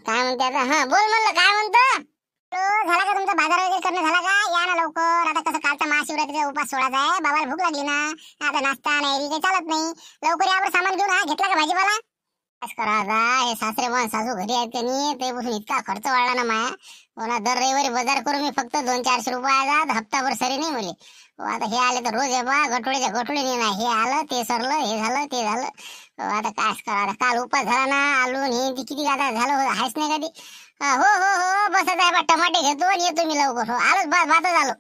काय म्हणते आता? हा बोल म्हणलं, काय म्हणतो? झाला का तुमचा बाजार वगैरे करणं झाला का? या ना लवकर. आता कसं कालचा महाशिवरात्रीचा उपास सोडायचा आहे, बाबाला भूक लागली ना. आता नाश्ता नाही काही चालत नाही. लवकर यावर सामान घेऊन. घेतला का भाजीपाला? काय करा आता, हे सासरे पण सासू घरी आहेत का नाही, ते बसून इतका खर्च वाढला ना माया. हो, दर रविवारी बाजार करून मी फक्त 200-400 रुपयाचा हप्ताभर सरी नाही मुली. आता हे आले तर रोज आहे बा, गठोडीच्या गठोडी नाही. हे आलं ते सरलं, हे झालं ते झालं. आता काय करा, काल उपास झाला ना, आलू हे किती आता झालं आहेच नाही कधी. हो हो हो, बसत आहे बा, टमाटे घेतो आणि येतो मी लवकर. हो आलोच बा, बातच आलो.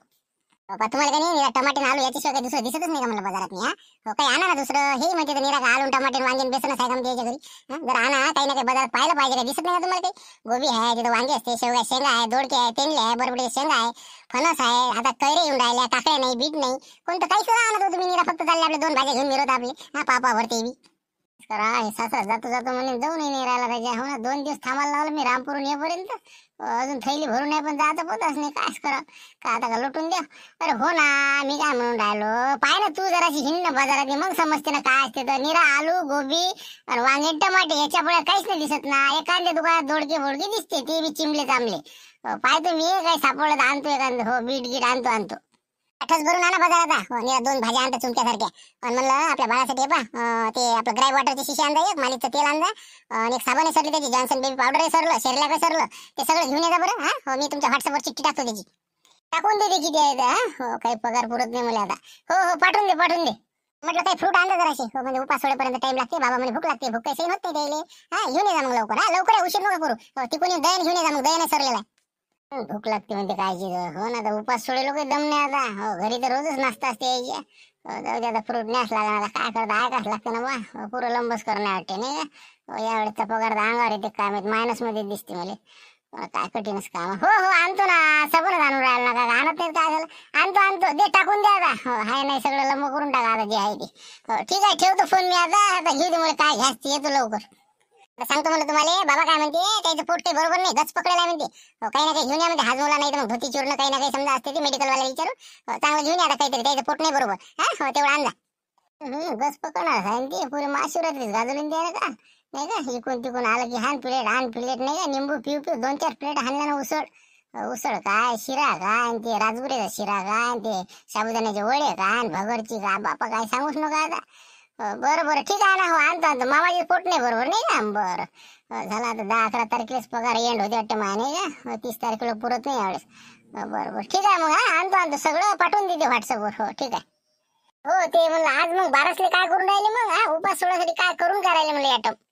बाबा तुम्हाला काही नाही, टमाटे आलू याच्याशिवाय काही दुसरं दिसतच नाही का मला बाजारात मी? हो काही आणा ना दुसरं. हे म्हणजे निरा का आलू टमाटे वांगे बेसनच आहे का म्हणजे याच्या घरी? जर आणा काही ना काही बाजारात पाहायला पाहिजे. काही दिसत नाही का तुम्हाला काही? गोबी आहे तिथं, वांगे असते, शेवगा शेंगा आहे, दोडके आहे, तेंडले आहे, बरबडी शेंगा आहे, फणस आहे, आता कैरे येऊन राहिल्या, काकड्या नाही, बीट नाही, कोणतं काही सुद्धा आणत हो तुम्ही. निरा फक्त चालले आपले 2 भाज्या घेऊन मिळत आपली. पापा भरते बी करा. हे सासरा जातो जातो म्हणे जाऊनही नाही राहिला पाहिजे. हो ना, 2 दिवस थांबायला लावलं मी रामपूरून येईपर्यंत. अजून थैली भरून नाही, पण जायचं पोतच नाही. कायच करा, का आता का लुटून द्या. अरे हो ना, मी काय म्हणून राहिलो, पाय ना तू जराशी हिंड बाजारात, मग समजते ना काय असते. तर निरा आलू गोबी आणि वांगे टमाटे याच्या पुढे काहीच नाही दिसत ना. एखाद्या दुकानात दोडके बोडके दिसते, ते बी चिमले चांबले. पाय तुम्ही काही सापडलं तर आणतो एखादं. हो बीट गीट आणतो. आठच भरून आणा बाजारात. हो, 2 भाज्या आणता चुमक्यासारख्या. आणि म्हणलं आपल्या बाळासाठी ते आपलं ग्राय वॉटरची शिशी आणजा, एक मालिकचं तेल आणजा, आणि एक साबण सरली त्याची, जॉन्सन बेबी पावडर सरलं, शेरलॅक सरलं, ते सगळं घेऊन येजा बरं. हो मी तुमच्या व्हॉट्सअपवर चिठ्ठी टाकतो त्याची. टाकून दे किती आहे. हो काही पगार पुरत नाही मला आता. हो हो पाठवून दे. म्हटलं काही फ्रूट आणलं जराशी. हो म्हणजे उपास सोडेपर्यंत टाइम लागते. बाबा म्हणजे भूक लागते, भूक काही सही होत नाही द्यायले. घेऊन ये जा मग लवकर. लवकर उशीर नका करू. तिकडून दहीन घेऊन ये जा, मग दहीन सरलेला आहे. भूक लागते म्हणते कायची. हो ना, आता उपास सोडे लोक दम नाही आता. हो घरी तर रोजच नाश्ता असते यायची. जाऊ दे आता, फ्रूट न्यास लागणार. काय करता, ऐकाच लागते ना बा. पुरं लंबच करणे वाटते नाही का? यावेळेसचा पगार तर अंगावर येते काय माहित, मायनस मध्ये दिसते मला. काय कठीणच काम. हो हो आणतो ना, सगळं आणून राहिलं ना. काय आणत नाही काय झालं? आणतो दे, टाकून द्या आता. हो हाय नाही सगळं लंब करून टाका आता जे आहे ते. हो ठीक आहे, ठेवतो फोन मी आता घेऊ दे मला काय घ्यायचं, येतो लवकर. सांगतो म्हणलं तुम्हाला, बाबा काय म्हणते, त्याचं पोट काही बरोबर नाही, गच पकडायला म्हणते. काही ना काही घेऊन या म्हणजे, हाजमोला नाही तर मग धोती चूर्ण काही ना काही समजा असते ते मेडिकलवाला विचारून. चांगलं घेऊन या आता काहीतरी, त्याचं पोट नाही बरोबर. हो तेवढं आणला. गच पकडणार आहे ते पुरे महाशिवरात्रीच गाजवून द्यायला का नाही का? इकून तिकून आलं की हान प्लेट नाही का, निंबू पिऊ 2-4 प्लेट हाणल्या ना. उसळ काय, शिरा काय, ते राजपुरीचा शिरा काय, ते साबुदाण्याचे वडे काय, भगरची काय, बापा काय सांगूच नका आता. बरं ठीक आहे ना. हो आणतो. मामाचे पोट नाही बरोबर नाही का? बरं झालं आता. 10-11 तारखेलाच पगार एंड होते वाटतं माय नाही का? 30 तारखेला पुरत नाही यावेळेस. बरं ठीक आहे मग. आणतो सगळं पाठवून देते व्हॉट्सअपवर. हो ठीक आहे. हो ते म्हणलं आज मग बारसले काय करून राहिले मग? उपास सोडायसाठी काय करून करायला म्हणलं ॲटम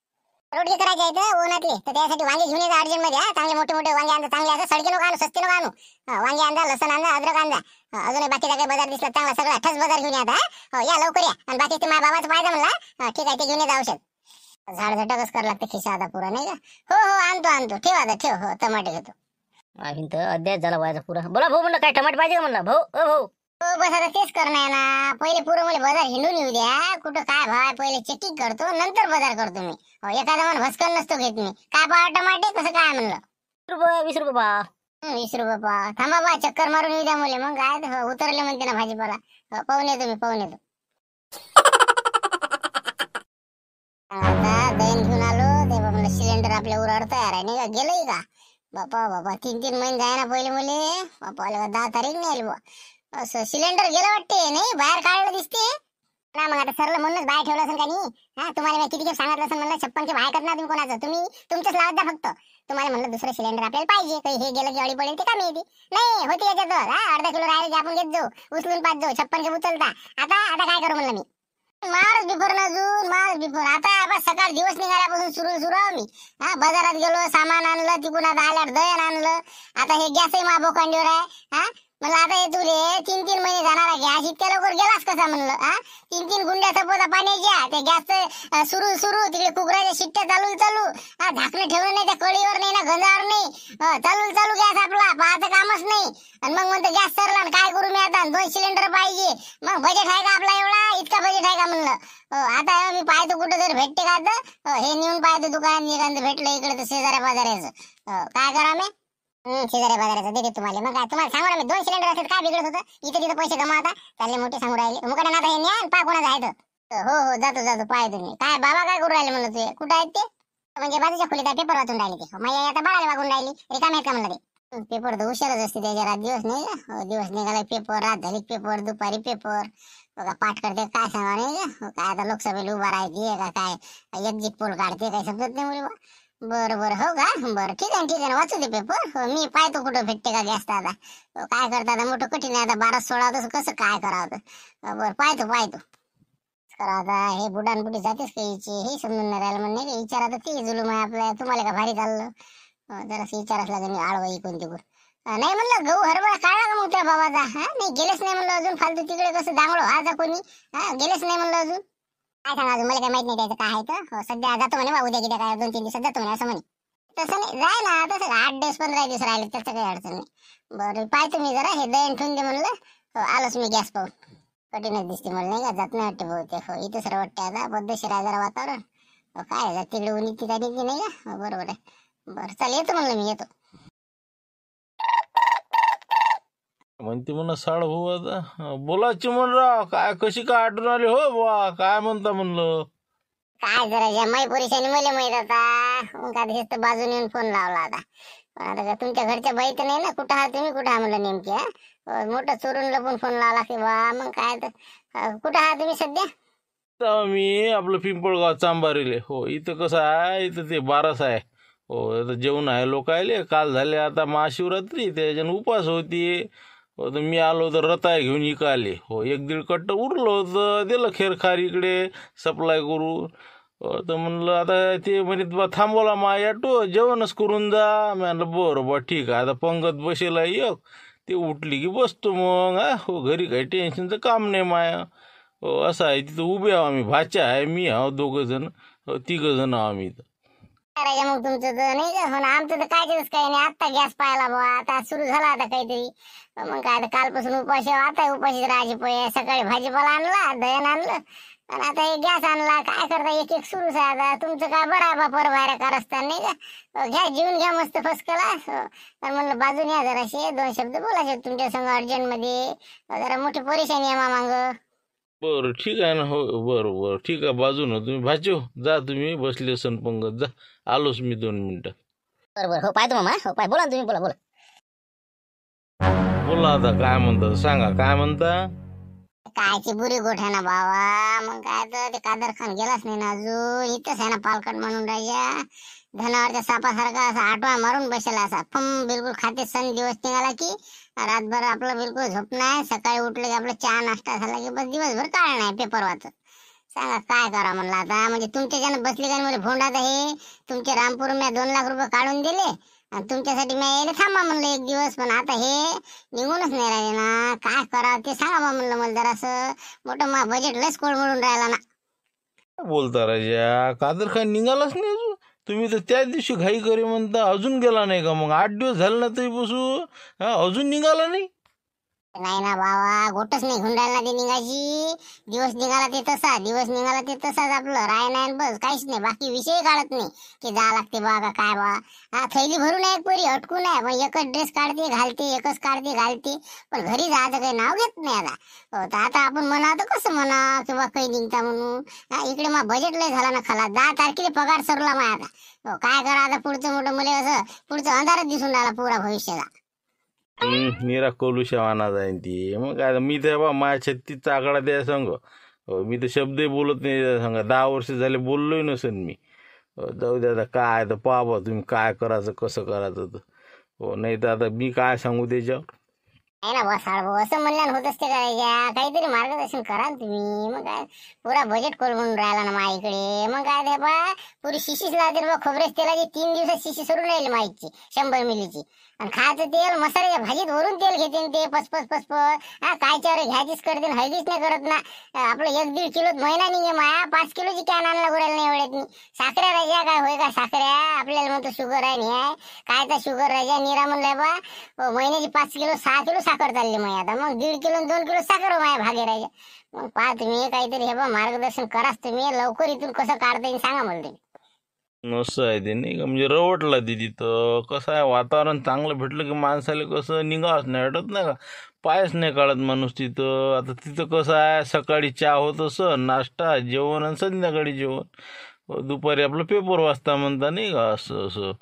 रोटी करायचे आहेत उन्हातले, तर त्यासाठी वांगे घेऊन येतात अर्जंट मध्ये. चांगले मोठे वांगे आणता, चांगले असं सडके नको आणू, सस्ते नको आणू. वांगे आणा, लसण आणा, अद्रक आणा. अजून बाकीचा काही बाजार दिसला चांगला सगळा ठस बाजार घेऊन येतात. हो या लवकर या. आणि बाकी ते माझ्या बाबाचं पाहिजे म्हणला. ठीक आहे, ते घेऊन येत औषध. झाड झटकच करावं लागते खिशा आता पुरा नाही का? हो आणतो. ठेव आता ठेव. हो टमाटे घेतो. अध्याय झाला व्हायचा पुरा. बोला भाऊ म्हणलं, काय टमाटे पाहिजे का म्हणलं? भाऊ हो बस आता तेच करणं आहे ना. पहिले पुरं मला बाजार हिंडून येऊ द्या. कुठं काय भाव आहे पहिले चेकिंग करतो, नंतर बाजार करतो मी. एखादा मन भस्कन नसतो घेत मी. काय पाव टमाटे कसं काय म्हणलं? 20 रुपये बा. 20 रुपये पाव. थांबा बा, चक्कर मारून येऊ द्या मुले. मग काय उतरले म्हणते ना भाजीपाला. पाहून येतो. आता दहीन घेऊन आलो. ते म्हणलं सिलेंडर आपल्या उरावर तयार आहे नाही का? गेलंय का बापा 3-3 महिने जाय ना पहिले मुले. बापा 10 तारीख नाही आली बा. असं सिलेंडर गेलं वाटते नाही, बाहेर काढलं दिसते ना. मग आता सरलं म्हणूनच बाहेर ठेवलं असेल का नाही? तुम्हाला मी किती सांगितलं असेल म्हणलं, 56 बाहेर करत ना तुम्ही कोणाचं. तुम्ही तुमचंच लावत द्या फक्त. तुम्हाला म्हणलं दुसरं सिलेंडर आपल्याला पाहिजे, काही हे गेलं की अडी पडेल ते कमी येते नाही होती याच्यात. अर्धा किलो राहिले की आपण घेत जाऊ, उचलून पाच जाऊ. 56 उचलता. आता काय करू म्हणलं मी? मारच बिफोर आता सकाळ दिवस निघाल्यापासून सुरू मी. बाजारात गेलो, सामान आणलं, तिकडून आता आल्यावर दळण आणलं. आता हे गॅसही बोकांडीवर आहे. म्हणलं आता हे तुले 3-3 महिने जाणारा गॅस इतक्या लवकर गेलास कसा म्हणलं? 3-3 गुंड्या सपोजा पाण्याच्या, ते गॅस सुरू तिकडे कुकराच्या शिट्ट्या चालू. झाकणं ठेवलं नाही, त्या कळीवर नाही ना, गंजावर नाही. चालू गॅस आपला पाहायचं कामच नाही. आणि मग म्हणतो गॅस सरला, काय करू मी आता? 2 सिलेंडर पाहिजे. मग बजेट आहे का आपला एवढा? इतका बजेट आहे का म्हणलं? आता मी पाहतो कुठं जर भेटते का तर. हे नेऊन पाहतो दुकानात, निघाल भेटलं इकडे तर शेजाऱ्या बाजाराचं. काय करा मी? शेजाऱ्या बाजाराचं देते तुम्हाला. मग काय तुम्हाला सांगू मी, 2 सिलेंडर असतात काय बिघडत होतं? इथे तिथे पैसे जमा होता. चालले मोठे सांगू राहिले मुकडे ना. हे न्या पा कोणाचं आहे तर. हो जातो पाय तुम्ही. काय बाबा काय करू राहिले म्हणलं? तुझे कुठं आहेत ते? म्हणजे बाजूच्या खोलीत पेपर वाचून राहिली ते माझ्या आता बाळाला वागून राहिली रिकामे का म्हणलं ते पेपर तर हुशारच असते त्याच्या रात दिवस नाही का दिवस निघाला पेपर रात झाली पेपर दुपारी पेपर बघा पाठ करते काय सांगा नाही का काय आता लोकसभेला उभा राहायची का काय एक्झिट पोल काढते काही समजत नाही मुली बरं बरं हो का बरं ठीक आहे ना वाचू दे पेपर हो मी पाहतो कुठं भेटते का गॅस आता काय करता आता मोठं कठीण आहे आता 12-16 तसं कसं काय करावं बरं पाहतो करा आता हे बुडान बुडी जातेच का हिची हे समजून नाही राहिलं म्हणणे का विचार आता ते जुलूम आहे आपल्या तुम्हाला का भारी चाललं जरासं विचाराच लागेल आळवाई कोणती गोष्ट नाही म्हणलं गहू हरभरा काढला का मग त्या बाबाचा हा नाही गेलेच नाही म्हणलं अजून फालतू तिकडे कसं दांगडो हा जा कोणी हा गेलेच नाही म्हणलं अजून काय सांगा अजून मला काय माहित नाही त्याचं काय आहे तर सध्या जातो म्हणे बा उद्या किती काय 2-3 दिवसात जातो म्हणे असं म्हणे तसं नाही जाय ना तसं 8 दिवस 15 दिवस राहिले त्याचं काही अडचण नाही बरं पाहतो मी जरा हे दळण ठेवून दे म्हणलं आलोच मी गॅस पाहून कठीणच दिसते मला नाही का जात नाही वाटते बहुतेक हो इथं सर वाटते आता पद्धतशीर आहे जरा वातावरण काय जात तिकडे उन्ही ती तारीख नाही का बरोबर आहे बरं चल येतो म्हणलं मी येतो म्हणते म्हणा साड भाऊ आता बोलायची म्हणराव काय कशी काय आठवण आली हो बा काय म्हणता म्हणलं काय जरा जमाई पुरुषांनी मला माहित आता मग आता हेच तर बाजून येऊन फोन लावला आता पण आता का तुमच्या घरच्या बाई तर नाही ना कुठं आहात तुम्ही कुठं आहा म्हणलं नेमकी मोठं चोरून लपून फोन लावला की बा मग काय तर कुठं आहात तुम्ही सध्या तर मी आपलं पिंपळगाव चांबारीले हो इथं कसं आहे इथं ते बारस आहे हो आता जेवण आहे लोक आले काल झाले आता महाशिवरात्री त्याच्यानं उपास होती हो तर मी आलो तर रताय घेऊन इकडे आले हो 1-1.5 कट्ट उरलं होतं दिलं खेरखार इकडे सप्लाय करून तर म्हणलं आता ते म्हणत बा थांबवला मा ऑटो जेवणच करून जा म्हणलं बरं बा ठीक आहे आता पंगत बसेल एक ते उठली की बसतो मग हो घरी काही टेन्शनचं काम नाही माया हो असं आहे तिथं उभे आहो आम्ही भाच्या आहे मी आहो 2 जण 3 जण आहो आम्ही इथं राजा मग तुमचं तर नाही का हो ना आमचं तर कायच काही नाही आता गॅस पाहायला बा आता सुरू झाला आता काहीतरी मग काय आता कालपासून उपाशी आता उपाशीच राहायचे पोहे सकाळी भाजीपाला आणला दळण आणलं आणि आता हे गॅस आणला काय करता एक सुरूच आहे आता तुमचं काय बरं आहे बापर बाहेर का रस्ता नाही का घ्या जेवून घ्या मस्त फर्स्ट क्लास तर म्हणलं बाजून या जराशे 2 शब्द बोलायचे तुमच्या संग अर्जंट मध्ये जरा मोठी परेशानी आहे मामांग बरं ठीक आहे ना हो बरं ठीक आहे बाजून तुम्ही भाचो जा तुम्ही बसले असन पंगत जा आलोच मी 2 मिनिटं बरोबर हो पाहतो मामा हो पाय बोला ना तुम्ही बोला बोला आता काय म्हणता सांगा काय म्हणता कायची बुरी गोठ आहे ना बाबा मग काय तर ते कादर खान गेलाच नाही ना अजून इथंच आहे ना पालकट म्हणून राजा धनावरच्या सापासारखा असा आठवा मारून बसेला असा फम बिलकुल खाते सण दिवस निघाला की रातभर आपलं बिलकुल झोप नाही सकाळी उठलं की आपलं चहा नाश्ता झाला की बस दिवसभर काळ नाही पेपर वाचत सांगा काय करा म्हणलं आता म्हणजे तुमच्या ज्यानं बसले का मला भोंडात हे तुमचे रामपूर मी 2 लाख रुपये काढून दिले आणि तुमच्यासाठी मी यायला थांबा म्हणलं 1 दिवस पण आता हे निघूनच नाही राहिले ना काय करा ते सांगा बा म्हणलं मला जरासं मोठं मा बजेट लस कोळमळून राहिला ना बोलता राजा कादर खान निघालाच नाही अजून तुम्ही तर त्या दिवशी घाई करे म्हणता अजून गेला नाही का मग 8 दिवस झाले ना तरी बसू अजून निघाला नाही नाही ना बाबा गोटच नाही घेऊन राहिला ते निघायची दिवस निघाला ते तसा दिवस निघाला ते तसाच आपलं राय नाही बस काहीच नाही बाकी विषय काढत नाही की जा लागते बा का काय बा हा थैली भरून आहे परी अटकून आहे मग एकच ड्रेस काढते घालते एकच काढते घालते पण घरी जायचं काही नाव घेत नाही आता तर आता आपण म्हणा तर कसं म्हणा किंवा काही निघता म्हणून इकडे मग बजेट लय झाला ना खाला 10 तारखेला पगार सरला मग आता काय करा आता पुढचं मोठं मुले असं पुढचं अंधारच दिसून राहिला पुरा भविष्याचा निरा कोलुशा वाना जाईन ती मग काय मी तर बा माझ्या 36चा आकडा द्या सांग मी तर शब्दही बोलत नाही त्या सांगा 10 वर्ष झाले बोललोय नसेल मी जाऊ द्या आता काय तर पाहा तुम्ही काय करायचं कसं करायचं तर हो नाही तर आता मी काय सांगू त्याच्यावर नाही ना बस भाऊ असं म्हणल्यानं होत असते करायच्या काहीतरी मार्गदर्शन करा ना तुम्ही मग काय पुरा बजेट खोल म्हणून राहिला ना माझ्याकडे मग काय ते बा पुरी शिशीच लावते बा खोबरेच तेलाची 3 दिवसात शिशी सोडून राहिली माईची 100 मिलीची आणि खायचं तेल मसाल्याच्या भाजीत वरून तेल घेते ते पचपच कायच्यावर घ्यायचीच करते हळदीच नाही करत ना आपलं 1-1.5 किलोत महिना निघे माया 5 किलोची कॅन आणला गुरायला नाही एवढ्यात नाही साखऱ्या राजा काय होय का साखऱ्या आपल्याला म्हणतो शुगर आहे नाही आहे काय तर शुगर राजा निरा म्हणलाय बा महिन्याची 5 किलो 6 किलो साखर चालली माया आता मग 1.5 किलो 2 किलो साखर माया भागे राजा मग पहा तुम्ही काहीतरी हे बा मार्गदर्शन कराच तुम्ही लवकर इथून कसं काढता येईल सांगा मला तुम्ही असं आहे ते नाही का म्हणजे रवटला ती तिथं कसं आहे वातावरण चांगलं भेटलं की माणसाला कसं निघावंच नाही वाटत नाही का पायच नाही काढत माणूस तिथं आता तिथं कसं आहे सकाळी चहा होत असं नाश्ता जेवण आणि संध्याकाळी जेवण दुपारी आपलं पेपर वाचता म्हणता नाही का, असं असं.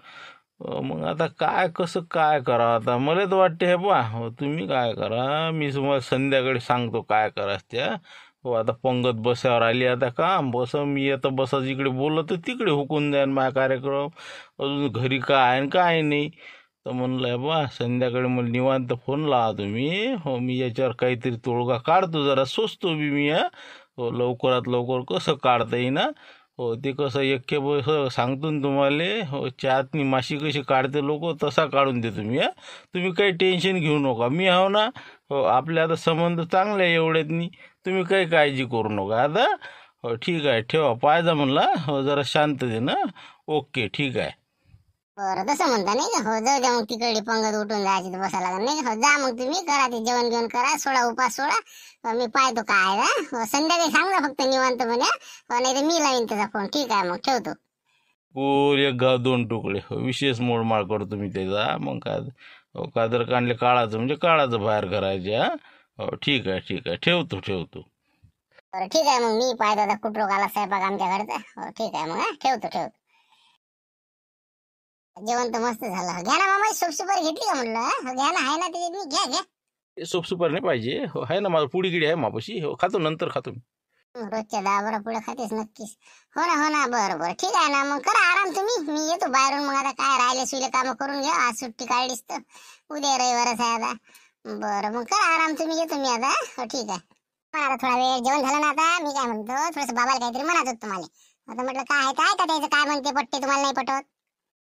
मग आता काय कसं काय करा आता, मला तर वाटते हे बा तुम्ही काय करा, मी तुम्हाला संध्याकाळी सांगतो काय करायचं त्या. हो आता पंगत बसावर आली, आता काम बस मी आता बसाच इकडे बोललं तर तिकडे हुकून द्या माझा कार्यक्रम, अजून घरी काय आणि काय नाही. तर म्हणलं बा संध्याकाळी मला निवांत फोन लावा तुम्ही. हो मी याच्यावर काहीतरी तोडगा काढतो, जरा सोचतो बी मी. हो लवकरात लवकर कसं काढता येईना. हो ते कसं एक बस सांगतो ना तुम्हाला. हो चहातनी माशी कशी काढते लोक, तसा काढून देतो मी. तुम्ही काही टेन्शन घेऊ नका, मी आहो ना. हो आपले आता संबंध चांगले आहे एवढ्यातनी, तुम्ही काही काळजी करू नका आता. हो ठीक आहे, ठेवा पाहिजे म्हणला. हो जरा शांततेनं. ओके ठीक आहे. बरं तसं म्हणता नाही का. हो जाऊ द्या मग, तिकडे पंगत उठून जायची तर बसायला लागेल नाही का. हो जा मग तुम्ही करा ते जेवण घेऊन करा, सोडा उपास सोडा. मी पाहतो काय आहे. हो संध्याकाळी सांगा फक्त निवांत म्हणे. हो नाही तर मी लावीन त्याचा फोन. ठीक आहे मग ठेवतो. पूर एक गाव दोन तुकडे. हो विशेष मोडमाळ करतो मी त्याचा. मग काय हो कादर काढले काळाचं म्हणजे काळाचं बाहेर करायचे. हो ठीक आहे ठीक आहे, ठेवतो ठेवतो. बरं ठीक आहे मग, मी पाहतो आता कुठं आला स्वयंपाक आमच्या घरचा. हो ठीक आहे मग, ठेवतो ठेवतो. जेवण तर मस्त झालं. घ्या ना मामा, सूप सुपारी घेतली का म्हणलं. हो घ्या ना, आहे ना ते, मी घ्या घ्या. सोप सुपार नाही पाहिजे. हो आहे ना माझं पुडी गिडी आहे मापाशी. हो खातो नंतर खातो मी. रोजच्या 10-12 पुढे खातेस नक्कीच. हो ना बरं बरं ठीक आहे ना. मग करा आराम तुम्ही, मी येतो बाहेरून. मग आता काय राहिले सुले कामं करून घ्या. आज सुट्टी काढलीस तर उद्या रविवारच आहे आता. बरं मग करा आराम तुम्ही, येतो मी आता. हो ठीक आहे. पण आता थोडा वेळ जेवण झालं ना, आता मी काय म्हणतो थोडंसं बाबाला काहीतरी म्हणत होतं तुम्हाला. आता म्हटलं काय आहे काय का त्याचं, काय म्हणते पट्टे तुम्हाला नाही पटवत.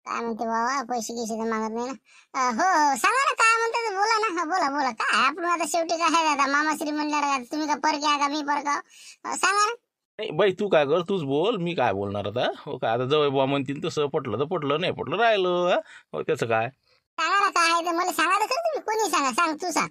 काय म्हणते बाबा, पैसे गिसे तर मागत नाही ना. हो हो सांगा ना काय म्हणते ते, बोला ना. बोला बोला काय आपण आता शेवटी काय आहे दादा, मामाश्री म्हणल्यावर तुम्ही का परके आहे का मी परका. सांगा ना. नाही बाई तू काय कर, तूच बोल, मी काय बोलणार आता. हो काय आता जवळ बुवा म्हणतील तसं, पटलं तर पटलं, नाही पटलं राहिलं. हो त्याचं काय. सांगा ना काय आहे ते, मला सांगा तर खरं तुम्ही. कोणी सांगा, सांग तू सांग.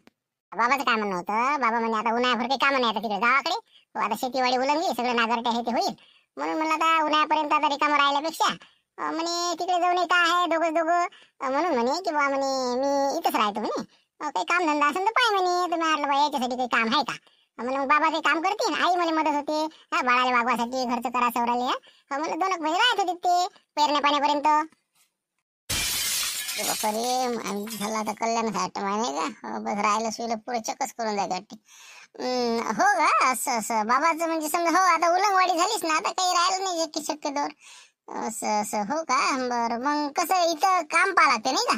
बाबाचं काय म्हणणं होतं, बाबा म्हणे आता उन्हाळ्याभर काही कामं नाही आता तिकडे गावाकडे. हो आता शेतीवाडी उलंगली, सगळं नागरटे हे ते होईल. म्हणून म्हणलं आता उन्हाळ्यापर्यंत आता रिकामं राहिल्यापेक्षा म्हणे तिकडे जाऊन काय आहे दोघं. म्हणून म्हणे की बा म्हणे मी इथंच राहतो म्हणे. काही काम धंदा असेल तर पाय म्हणे. तुम्ही म्हटलं बा याच्यासाठी काही काम आहे का. म्हणून मग बाबा काही काम करतील, आई मला मदत होते. बाळाला वागवासाठी घरचं करा सवराले. म्हणलं 2 महिने राहत होते ते पेरण्या पाण्यापर्यंत. बापरे झाला आता कल्याण घाट माहिती का. बस राहिलं सुईलं पुढे चक्कच करून जायचं वाटते. हो का, असं असं बाबाचं म्हणजे समजा. हो आता उलंगवाडी झालीच ना, आता काही राहिलं नाही शक्यतोवर. असं असं हो का. बरं मग कसं इथं काम पाहा लागते नाही का.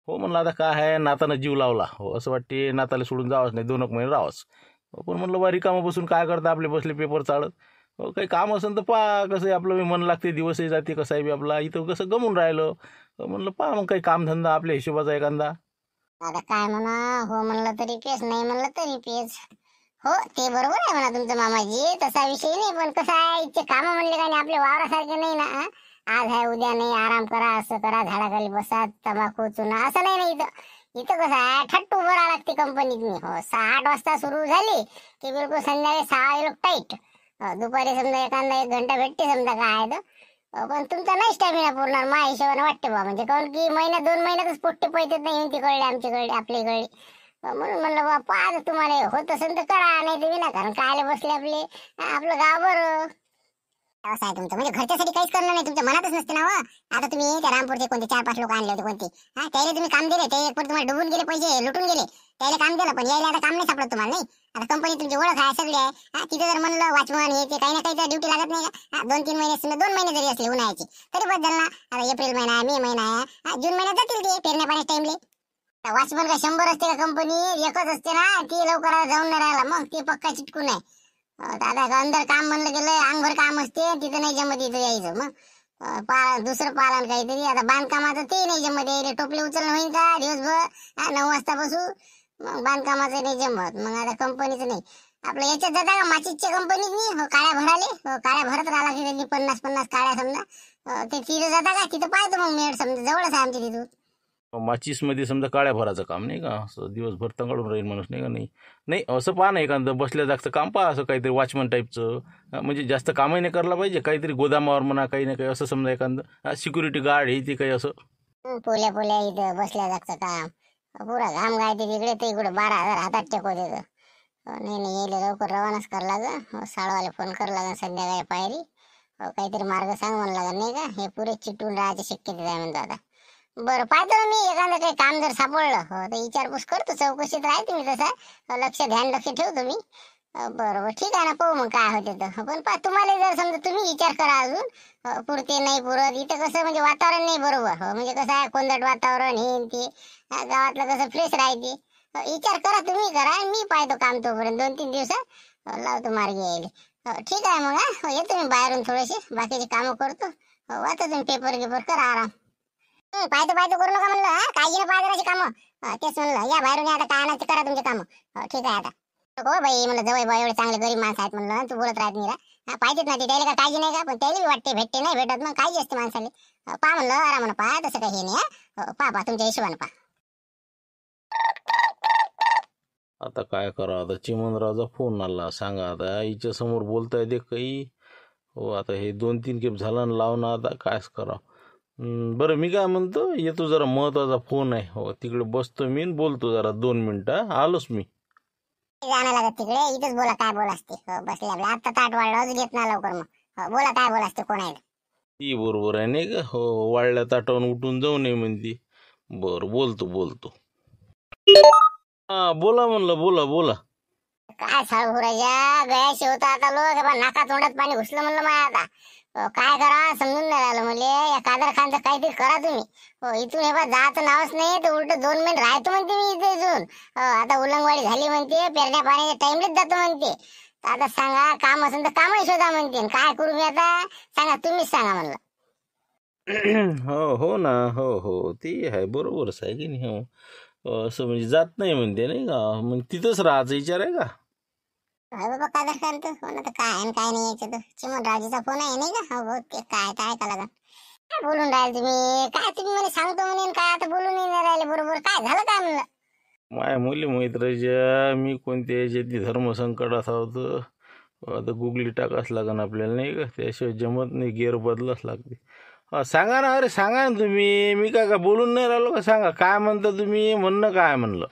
हो म्हणलं आता काय आहे, नातानं जीव लावला. हो असं वाटते नाताला सोडून जावंच नाही, 2 महिने राहावंच. पण म्हणलं बा रिकामं बसून काय करता, आपले बसले पेपर चालत. हो काही काम असेल तर पहा, कसं आहे आपलं मन लागते, दिवसही जाते. कसं आहे बी आपला इथं कसं गमून राहिलं. म्हणलं पहा मग काही कामधंदा आपल्या हिशोबाचा एखादा. आता काय म्हणा, हो म्हणलं तरी पेच, नाही म्हणलं तरी पेच. हो ते बरोबर आहे म्हणा तुमचं मामाजी, तसा विषय नाही. पण कसं आहे इथचे कामं म्हणले का नाही आपल्या वावरासारखे नाही ना. आज आहे उद्या नाही, आराम करा, असं करा, झाडाखाली बसा, तंबाखू चुना असं नाही ना. इथं कसं आहे ठट्ट उभं राहा लागते कंपनीत. हो 6-8 वाजता सुरू झाली की बिलकुल संध्याकाळी 6 लोक टाईट. दुपारी समजा एखादा 1 घंटा भेटते समजा काय आहे तर. पण तुमचा नाही स्टॅमिना पुरणार माझ्या हिशोबाने वाटते बा. म्हणजे कारण की महिन्यात 2 महिन्यातच पोट्टे पैसे नाही तिकडे आमच्याकडे आपल्याकडे. म्हणून म्हणलं बा पाहा तुम्हाला होत असेल तर करा, नाही तर विनाकारण कायले बसले आपले. आपलं गाव बरं असं आहे तुमचं. म्हणजे घरच्यासाठी काहीच करणं नाही तुमच्या मनातच नसते ना. आता तुम्ही त्या रामपूरचे कोणते 4-5 लोक आणले होते कोणते, त्याला तुम्ही काम दिले, ते एक तुम्हाला डुबून गेले, पैसे लुटून गेले, त्याला काम दिलं. पण यायला आता काम नाही सापडत तुम्हाला. नाही आता कंपनी तुमची ओळख आहे सगळी आहे. तिथे जर म्हणलं वॉचमन हे ते काही ना काही ड्युटी लागत नाही का. 2-3 महिने समजा 2 महिने जरी असले उन्हाळ्याचे तरी बस झालं ना. आता एप्रिल महिना, मे महिना आहे, जून महिन्यात जातील ते पेरण्या पाण्याच्या टाइमले. वॉचमन का 100 असते का कंपनी, एकच असते ना. ती लवकर जाऊन नाही राहिला मग ते पक्का चिटकून आहे. दादा अंदर काम म्हणलं गेलं, अंगभर काम असते तिथं नाही जमत, इथं यायचं मग दुसरं पालन काहीतरी. आता बांधकामाचं ते नाही जमत यायले, टोपले उचलणं होईल का दिवसभर 9 वाजता बसू. मग बांधकामाचं नाही जमत. मग आता कंपनीचं नाही आपलं याच्यात जाता का माचीसच्या कंपनीत नाही. हो काळ्या भराले, हो काळ्या भरत राहिला की त्यांनी 50-50 काळ्या समजा. ते तिथं जाता का, तिथं पाहतो मग मेड समजा जवळच आहे आमच्या तिथून. माचीसमध्ये समजा काळ्या भराचं काम नाही का, असं दिवसभर तंगडून राहील माणूस नाही का. नाही नाही असं पहा ना, एखादं बसल्या जागचं काम पहा, असं काहीतरी वॉचमन टाईपचं. म्हणजे जास्त कामही नाही करायला पाहिजे, काहीतरी गोदामावर म्हणा काही ना काही असं समजा एखादं सिक्युरिटी गार्ड हे ते काही असं. पोल्या इथं बसल्या जागचं काम पुरा घाम गायते तिकडे, ते इकडे 12,000 हातात टेको देतं. नाही यायला लवकर रवानाच करावं लागं. साडवाले फोन करावं लागेल संध्याकाळी पायरी. काहीतरी मार्ग सांग म्हणलं लागेल नाही का, हे पुरे चिटून राहायची शक्यता आहे म्हणतो आता. बरं पाहतो ना मी, एखादं काही काम जर सापडलं तर विचारपूस करतो, चौकशीत राहते मी तसा, लक्ष ठेवतो मी. बरोबर ठीक आहे ना, पाहू मग काय होते तर. पण तुम्हाला जर समजा तुम्ही विचार करा अजून, पुरते नाही पुरत. इथं कसं म्हणजे वातावरण नाही बरोबर, म्हणजे कसं आहे कोंदट वातावरण हे ते, गावातलं कसं फ्रेश राहते. विचार करा, तुम्ही करा, मी पाहतो काम तोपर्यंत 2-3 दिवसात लावतो मार्गी यायले. ठीक आहे मग, येतो मी बाहेरून थोडेसे बाकीचे कामं करतो. वाचा तुम्ही पेपर गिपर, करा आराम. पाहतो करू नका म्हणलं, काळजी न पाहतो कामं. तेच म्हणलं, या बाहेरून या आता, काय आणायचं करा तुमचे कामं. ठीक आहे आता. हो बाई म्हणलं, जवळ बाई एवढे चांगले गरीब माणसं आहेत म्हणलं, तू बोलत राहत नाही पाहिजेत ना ते, त्याला काय काळजी नाही का? पण त्याला बी वाटते भेटते नाही भेटत, मग काळजी असते माणसाला. पहा म्हणलं आरामानं पहा, तसं काही हे नाही. पहा तुमच्या हिशोबानं पहा. आता काय करा, आता चिमनरावचा फोन आला, सांगा आता हिच्या समोर बोलता येते काही. हो आता हे 2-3 खेप झाला ना लावणं, आता कायच करा. बरं मी काय म्हणतो, येतो जरा महत्वाचा फोन आहे. हो तिकडे बसतो मी, बोलतो जरा 2 मिनिटं, आलोच मी. जाणं लागत तिकडे, इथंच बोला काय बोल असते. बसले आपल्या, आता ताट वाढलं अजून येत ना लवकर. मग बोला काय बोल असते, कोण आहे. ती बरोबर आहे नाही का? हो वाढल्या ताटावून उठून जाऊ नये म्हणती. बरं बोलतो. हा बोला म्हणलं, बोला. काय साळ भुरायच्या गयाशी होता आता लोक, नाका तोंडात पाणी घुसलं म्हणलं मला आता. काय करा समजून नाही राहिलं म्हणले. या कादर खानचं काहीतरी करा तुम्ही. इथून हे जायचं नावच नाही, तर उलट 2 मिनिट राहतो म्हणते मी इथे इथून. आता उलंगवाडी झाली म्हणते, पेरण्या पाण्याच्या टाइमलेच जातो म्हणते. आता सांगा, काम असेल तर कामही शोधा म्हणते. काय करू मी आता, सांगा तुम्हीच सांगा म्हणलं. हो ना, हो ती आहे, बरोबरच आहे की नाही. हो असं म्हणजे जात नाही म्हणते नाही का, मग तिथंच राहायचं विचार आहे का? बाबा कादर खान तर फोन आता काय आहे काय नाही याच्यात. चिमनरावजीचा फोन आहे नाही का? हो ते काय ऐकायला लागल. काय बोलून राहिले तुम्ही, काय तुम्ही म्हणे सांगतो म्हणे, काय आता बोलून नाही राहिले बरोबर. काय झालं काय म्हणलं? माय मुली मैत्राच्या, मी कोणत्या याच्यात धर्मसंकटात होतं. आता गुगली टाकाच लागन आपल्याला नाही का, त्याशिवाय जमत नाही, गेअर बदलाच लागते. सांगा ना, अरे सांगा ना तुम्ही, मी काय बोलून नाही राहिलो का? सांगा काय म्हणता तुम्ही, म्हणणं काय म्हणलं.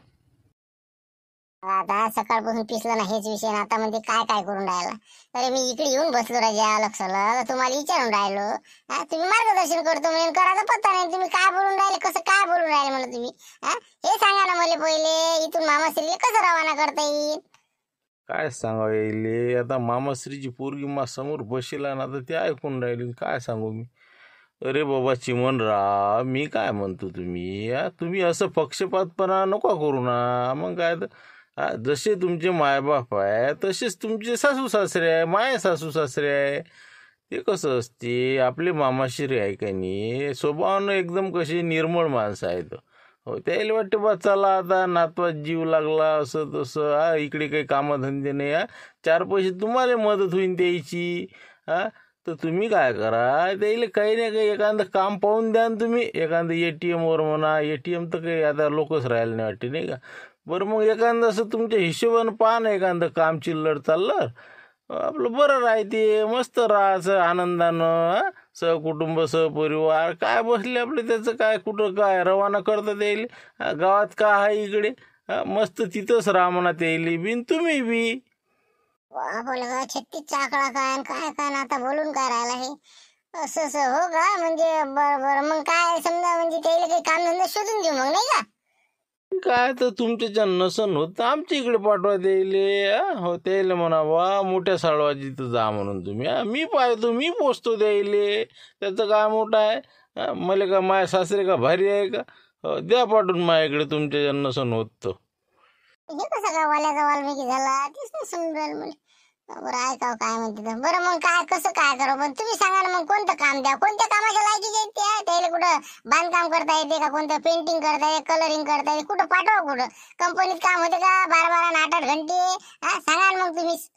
आता सकाळपासून पिसलं ना हेच विषय ना, आता म्हणजे काय करून राहिला. अरे मी इकडे येऊन बसलो राजा लक्षला, तुम्हाला विचारून राहिलो. तुम्ही मार्गदर्शन करतो म्हणून करायचा पत्ता नाही. तुम्ही काय बोलून राहिले, कसं काय बोलून राहिले म्हणलं तुम्ही. हे सांगा ना मला पहिले, इथून मामाश्रीला कसं रवाना करता येईल. काय सांगावं येईल आता, मामाश्रीची पोरगी मा समोर बसेला ना, तर ते ऐकून राहिली, काय सांगू मी. अरे बाबा चिमनराव, मी काय म्हणतो, तुम्ही असं पक्षपातपणा नको करू ना. मग काय तर जसे तुमचे मायबाप आहे तसेच तुमचे सासू सासरे आहे, माय सासू सासरे आहे. ते कसं असते, आपले मामाश्री आहे का नाही, स्वभावानं एकदम कशी निर्मळ माणसं आहेत. हो त्याला वाटते बा चला आता नातवात जीव लागला असं तसं, इकडे काही कामधंदे नाही, 4 पैसे तुम्हाला मदत होईन द्यायची. तर तुम्ही काय करा, त्याला काही ना काही एखादं काम पाहून द्या ना तुम्ही. एखादं ATMवर म्हणा, ATM तर काही आता लोकच राहायला नाही वाटते नाही का. बरं मग एखादं असं तुमच्या हिशोबानं पहा ना, एखादं काम चिल्लर चाललं आपलं बरं राहते, मस्त राहायचं आनंदानं, सहकुटुंब सहपरिवार. काय बसले आपले, त्याचं काय कुठं काय रवाना करतात येईल. गावात का आहे इकडे, मस्त तिथंच राहा म्हणा त्याला बिन, तुम्ही बी. बोला 36चा आकडा काय ना, आता बोलून काय राहिला हे असं हो का. म्हणजे बरं मग काय समजा, म्हणजे त्याला काही कामधंदा शोधून देऊ मग नाही का. काय तर तुमच्या नसन होत आमच्या इकडे पाठवा द्यायले. हो त्याला म्हणा बा मोठ्या साळवाजी तर जा म्हणून तुम्ही. मी पाहतो, मी पोचतो द्यायले, त्याचं काय मोठं आहे. मला का माय सासरे का भारी आहे का. द्या पाठवून माझ्याकडे, तुमच्या नसन होत तर. हे कसं काय वाल्याचा वाल्मिकी झाला, तेच नाही समजून राहिलं मला. बरं ऐकाव काय म्हणते तर. बरं मग काय कसं काय करू, पण तुम्ही सांगा ना मग कोणतं काम द्या, कोणत्या कामाच्या लायकीचे आहेत ते. त्याला कुठं बांधकाम करता येते का, कोणतं पेंटिंग करता येते, कलरिंग करता येते, कुठं पाठवा, कुठं कंपनीत काम होते का 12-12 आणि 8-8 घंटे. सांगा ना मग तुम्हीच.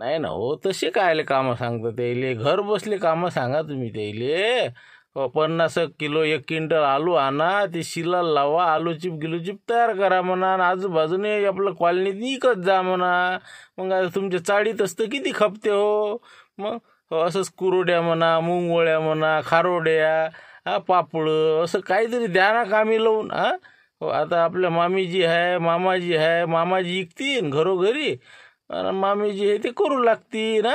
नाही ना हो, तसे कायले कामं सांगता त्याले, घर बसले कामं सांगा तुम्ही त्याले. 50 किलो 1 क्विंटल आलू आणा, ते शिला लावा, आलू चिप तयार करा म्हणा, आणि आजूबाजूने आपलं कॉलनीत इकत जा म्हणा. मग आता तुमच्या चाळीत असतं किती खपते हो. मग असंच कुरोड्या म्हणा, मुंगवळ्या म्हणा, खारोड्या, पापड असं काहीतरी द्या ना कामी लावून. आता आपल्या मामीजी आहे, मामाजी आहे, मामाजी इकतीन घरोघरी, आणि मामीजी हे ते करू लागतील.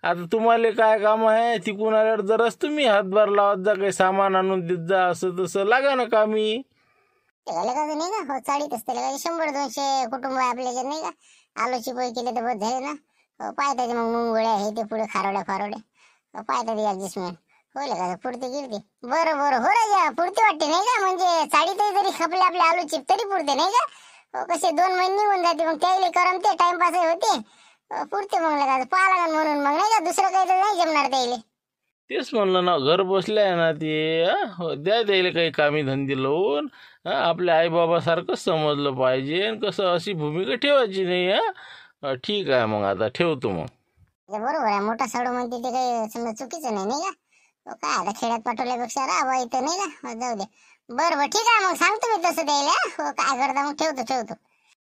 आता तुम्हाला काय काम आहे तिकून आल्यावर जराच तुम्ही हातभार लावत जा, काही सामान आणून देत जा, असं तसं लागा ना कामी. ते लेखाचं नाही का हो चाळीत असते लेखाचे 100-200 कुटुंब आहे आपल्याच्यात नाही का. आलूची पोळी केली तर बस झाले ना. हो पाहताचे मग मुंगोळ्या हे ते पुढे खारोड्या पाहता ते ऍडजस्टमेंट हो लेखाचं पुरते गिरते. बरं हो राजा पुरते वाटते नाही का. म्हणजे साडीतही जरी खपले आपले आलू चिप तरी पुरते नाही का. हो कसे 2 महिने निघून जाते मग त्याला करमते टाइमपास होते. पुरते मग लेखाचं पाहा लागेल म्हणून मग नाही का. दुसरं काही तर नाही जमणार त्याला. तेच म्हणलं ना घर बसले आहे ना ते. हो, द्या द्यायला काही कामी धंदे लावून. आपल्या आईबाबासारखंच समजलं पाहिजे आणि कसं अशी भूमिका ठेवायची नाही. ठीक आहे मग आता ठेवतो मग. ते बरोबर आहे मोठा साडू म्हणते ते काही समजा चुकीचं नाही का. हो काय आता खेड्यात पाठवल्यापेक्षा राहावं इथं नाही का. हो, जाऊ दे. बरं ठीक आहे मग सांगतो मी तसं द्यायला. हो काय करता मग ठेवतो.